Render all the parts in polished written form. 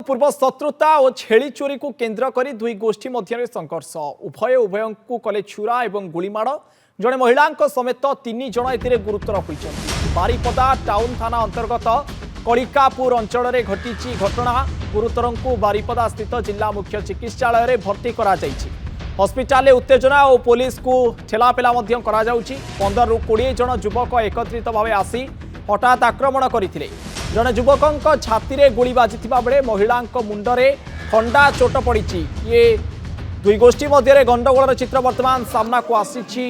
पूर्व शत्रुता और छेली चोरी को केन्द्र कर दुई गोष्ठी मध्य संघर्ष उभय को कले छुरा और गुलीमाड़ जड़े महिला समेत 3 जन ए गुरुतर होती बारिपदा टाउन थाना अंतर्गत कलिकापुर अंचल में घटी घटना गुरुतर को बारिपदा स्थित जिला मुख्य चिकित्सालय में भर्ती हस्पिटाल उत्तेजना और पुलिस को ठेलापेला 15 ରୁ 20 जन युवक एकत्रित भाव आसी हठात आक्रमण करते जड़े युवक छाती में गुली बाजी बेले महिला मुंडरे खंडा चोट पड़ी ये दुई गोष्ठी मध्य गंडगोल चित्र वर्तमान सामना को आसी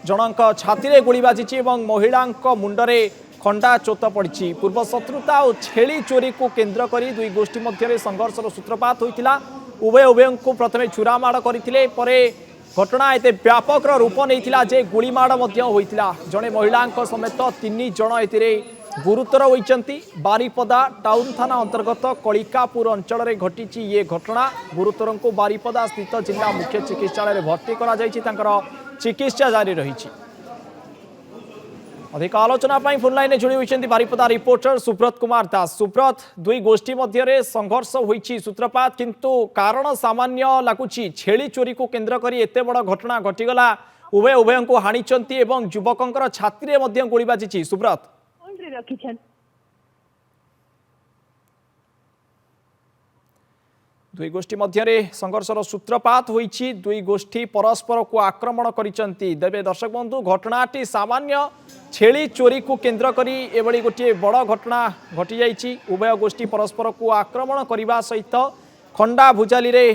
जनक छाती में गुली बाजी महिला मुंडरे खंडा चोट पड़ी पूर्व शत्रुता और छेली चोरी को केन्द्र कर दुई गोष्ठी मध्य संघर्षर सूत्रपात होता उभय को प्रथम छुरामाड़ करते घटना एत व्यापक रूप नहीं जे गुलीमाड़ होता जड़े महिला समेत 3 जन ए गुरुतर होती बारिपदा टाउन थाना अंतर्गत कलिकापुर अंचल में घटी ये घटना गुरुतर को बारिपदा स्थित जिला मुख्य चिकित्सालय में भर्ती कर चिकित्सा जारी रही। अधिक आलोचना फोन लाइन जोड़ी होती बारिपदा रिपोर्टर सुब्रत कुमार दास। सुब्रत दुई गोष्ठी मध्य संघर्ष होती सूत्रपात किंतु कारण सामान्य लगुच छेली चोरी को केन्द्र कर एत बड़ घटना घटीगला उभय को हाणी युवक छाती में गोली बाजी सुब्रत दुई गोष्ठी मध्य संघर्षर सूत्रपात होती दुई गोष्ठी परस्पर को आक्रमण करिसेंती देवे दर्शक बंधु घटनाटी सामान्य छेली चोरी को केन्द्र करी एभली गोटे बड़ घटना घटी जाइए उभय गोष्ठी परस्पर को आक्रमण करने सहित खंडा भुजाली रे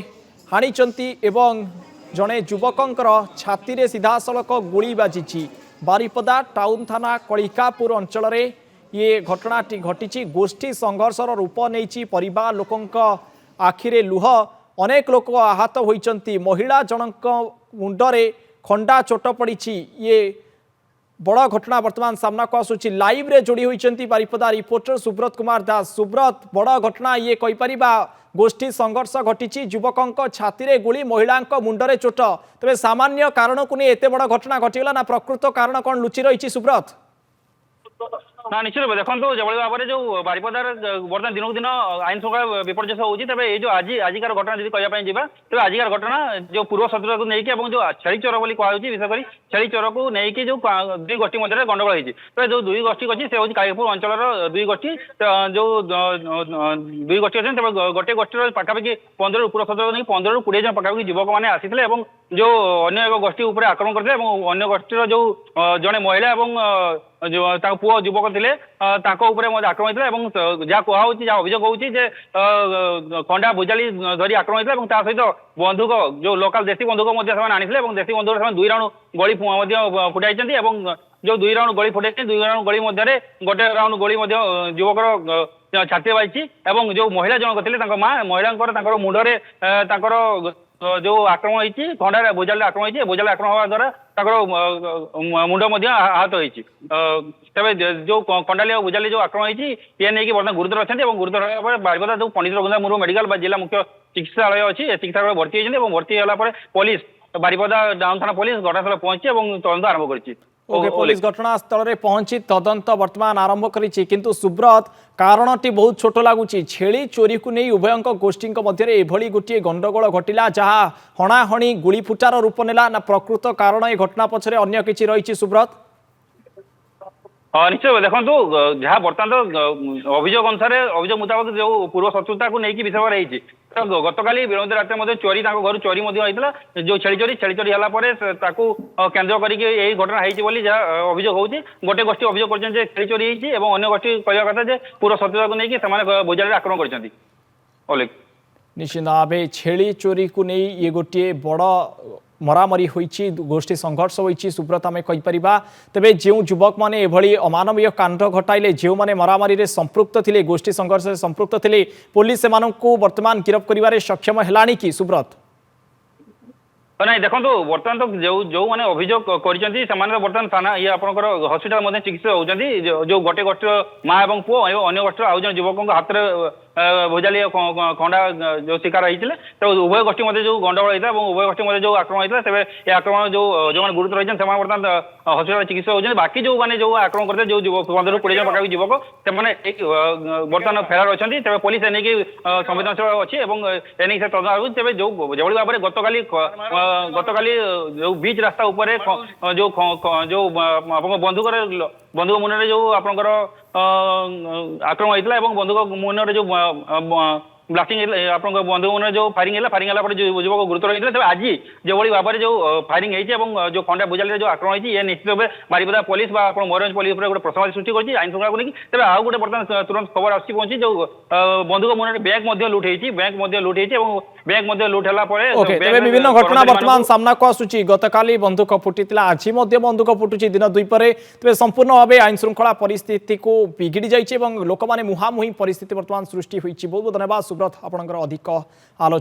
हाणिचंती एवं जड़े युवकंकर छाती रे सीधासलख गुली बाजी बारिपदा टाउन थाना कलिकापुर अंचल में ये घटनाटी घटी गोष्ठी संघर्षर रूप नहीं परिवार लोकंक आखिरे लुह अनेक लोक आहत होती महिला जनक मुंडरे खंडा चोट पड़ी ये बड़ घटना वर्तमान सामना को आसूची लाइव रे जोड़ी होती बारिपदा रिपोर्टर सुब्रत कुमार दास। सुब्रत बड़ घटना ये कहीपर गोष्ठी संघर्ष घटी युवक छाती में गुली महिला मुंडरे चोट तेज सामान्य कारण को नहीं एत बड़ घटना घटीगला ना प्रकृत कारण कौन लुचि रही सुब्रत? ना निश्चित देखो जो भाव में जो बारिपदार बर्तमान दिन को दिन आईन श्रृंखला विपर्य होती तेज जो आजिकार घटना जी कहवाई जावा तेज आजिकार घटना जो पूर्व शत्रुता को लेकिन जो छेली चोर बोली कहुच्छी विशेषकर छेली चोर को लेकिन जो दुई गोष्ठी मध्य गंडगोल होती तो जो दुई गोष्ठी अच्छी से हूँ कालीपुर अंचल दुई गोष्ठी जो दुई गोष्ठी अच्छे गोटे गोष्ठी पाखापाखि 15 ରୁ 15 ରୁ 20 जन पाखापाखि युवक मैंने आसी जो अन्य एक गोष्ठी उपर आक्रमण करते अन्य गोष्ठी जो जड़े महिला जो पुओ युवक थे आक्रमण होता जहाँ कहुच्छी जहाँ अभियोग होती खंडा भुजाली धरी आक्रमण होता सहित बंधुक जो लोकाल देशी बंधुक आनी देशी बंधुक 2 राउंड गली फुटाई जो 2 राउंड गली फुटाई 2 राउंड गली मध्य गोटे राउंड गली युवक छाती बाजी जो महिला जनक थे माँ महिला मुंडरे जो आक्रमण होती खंडा भुजाल आक्रमण होती भुजाल आक्रमण होगा द्वारा मुंड आहत होती तेज जो खंडाली और भुजाली जो आक्रमण होती ये नहीं बर्तमान गुरुतर अच्छा गुरुतर बारिपदा जो पंडित रघुनाथ मुर्मू मेडिकल जिला मुख्य चिकित्सालय अच्छी चिकित्सालय भर्ती होती भर्ती होला पुलिस बारिपदा टाउन थाना पुलिस घटनास्थल पहुंची तदंत आरंभ कर पुलिस घटनास्थल में पहुंची तदंत वर्तमान आरंभ करिछि किंतु सुब्रत कारणटी बहुत छोट लगुच छेली चोरी को नहीं उभय गोष्ठी मध्य एभली गोटे गंडगोल घटिला जहाँ हणाहणी गुड़ी फुटार रूप नेला ना प्रकृत कारण ये घटना पछरे अन्य किछि रही सुब्रत? निश्चय देखो जहाँ बर्तमान अभियोग अनुसार अभियोग मुताबक जो पूर्व शत्रुता को लेकिन विषय रही गतकाली विलंबित रात चोरी घर चोरी होता जो छेली चोरी है केन्द्र करके घटना होती जहाँ अभियोग होती गोटे गोष्ठी अभियोग कर छेली चोरी होती अन्य गोष्ठी कहवा कथा पूर्व शत्रुता को लेकिन भुजाली आक्रमण कर निश्चित भाव छेली चोरी को नहीं ये गोटे बड़ मरामरी होती गोष्ठी संघर्ष होती सुब्रत आम कहीपर तेज जो युवक मैंने एभली अमानवीय कांड घटाइले जो मैंने मरामरी में संपृक्त थे गोष्ठी संघर्ष में संपृक्त थे पुलिस से वर्तमान गिरफ्त कर सक्षम है कि सुब्रत? ना देखो बर्तमान तो जो मैंने अभियोग कर बर्तमान थाना ये आप हस्पिटाल चिकित्सा होती जो गोटे गोष्ठी माँ और पुओ अन्य गोष्ठी आउ जन युवक हाथ में ଭୋଜାଲି ଖଣ୍ଡା ଯୋଉ ଶିକାର ହେଇଥିଲେ ତେବେ ଉଭୟ ଗୋଷ୍ଠୀ ମଧ୍ୟ ଯୋଉ ଗଣ୍ଡଗୋଳ ହେଇଥିଲା ଏବଂ ଉଭୟ ଗୋଷ୍ଠୀ ମଧ୍ୟ ଯୋଉ ଆକ୍ରମଣ ହେଇଥିଲା ତେବେ ଏ ଆକ୍ରମଣ ଯୋଉମାନେ ଗୁରୁତର ହେଇଛନ୍ତି ସେମାନେ ବର୍ତ୍ତମାନ ହସ୍ପିଟାଲରେ ଚିକିତ୍ସା ହଉଛନ୍ତି ବାକି ଯୋଉମାନେ ଯୋଉ ଆକ୍ରମଣ କରିଥିଲେ ଯୋଉ 15ରୁ 20 ଜଣ ପାଖାପାଖି ଯୁବକ ସେମାନେ ବର୍ତ୍ତମାନ ଫେରାର ଅଛନ୍ତି ତେବେ ପୋଲିସ ଏ ନେଇକି ସମ୍ବେଦନଶୀଳ ଅଛି ଏବଂ ଏ ନେଇକି ସେ ତଦନ୍ତ କରୁଛି ତେବେ ଯେଭଳି ଭାବରେ ଗତକାଲି ଯୋଉ ବିଚ୍ ରାସ୍ତା ଉପରେ ଯୋଉ ଆପଣଙ୍କ ବନ୍ଧୁକ ମୁନରେ ଯୋଉ ଆପଣଙ୍କର ଆକ୍ରମଣ ହେଇଥିଲା ଏବଂ ବନ୍ଧୁକ ମୁନରେ ଯୋଉ ବ୍ଲାଷ୍ଟିଂ ଆପଣଙ୍କ ବନ୍ଧୁକ ମୁନରେ ଯୋଉ ଫାୟାରିଂ ହେଲା ପରେ ଯୋଉ ଯୁବକ ଗୁରୁତର ହେଇଥିଲା ତେବେ ଆଜି ଯେଭଳି ଭାବରେ ଯୋଉ ଫାୟାରିଂ ହେଇଛି ଏବଂ ଯୋଉ ଖଣ୍ଡା ବୁଜାଲିରେ ଯୋଉ ଆକ୍ରମଣ ହେଇଛି ଏ ନିଶ୍ଚିତ ଭାବେ ବାରିପଦା ପୋଲିସ ବା ଆପଣ ମୟୂରଭଞ୍ଜ ପୋଲିସ ଉପରେ ଗୋଟେ ପ୍ରଶ୍ନବାଚୀ ସୃଷ୍ଟି କରିଛି ଆଇନ ଶୃଙ୍ଖଳାକୁ ନେଇକି ତେବେ ଆଉ ଗୋଟେ ବର୍ତ୍ତମାନ ତୁରନ୍ତ ଖବର ଆସୁଛି ପହଞ୍ଚି ଯୋଉ ବନ୍ଧୁକ ମୁନରେ ବ୍ୟାଙ୍କ ମଧ୍ୟ ଲୁଟ୍ ହେଇଛି ଏବଂ ବ୍ୟାଙ୍କ ମଧ୍ୟ ଲୁଟ୍ ହେଲା ପରେ ओके तेरे विभिन्न घटना वर्तमान सामना को आसुची गतकाली बंदूक फुटीला आज बंदूक फुटुची दिन दुई पर तेज संपूर्ण भाव आईन श्रृंखला परिस्थिति को बिगिड़ी जाइए लोक मैंने मुहांमुही परिस्थिति वर्तमान सृष्टि होती बहुत बहुत धन्यवाद सुब्रत आपंकर अधिक आलोचना।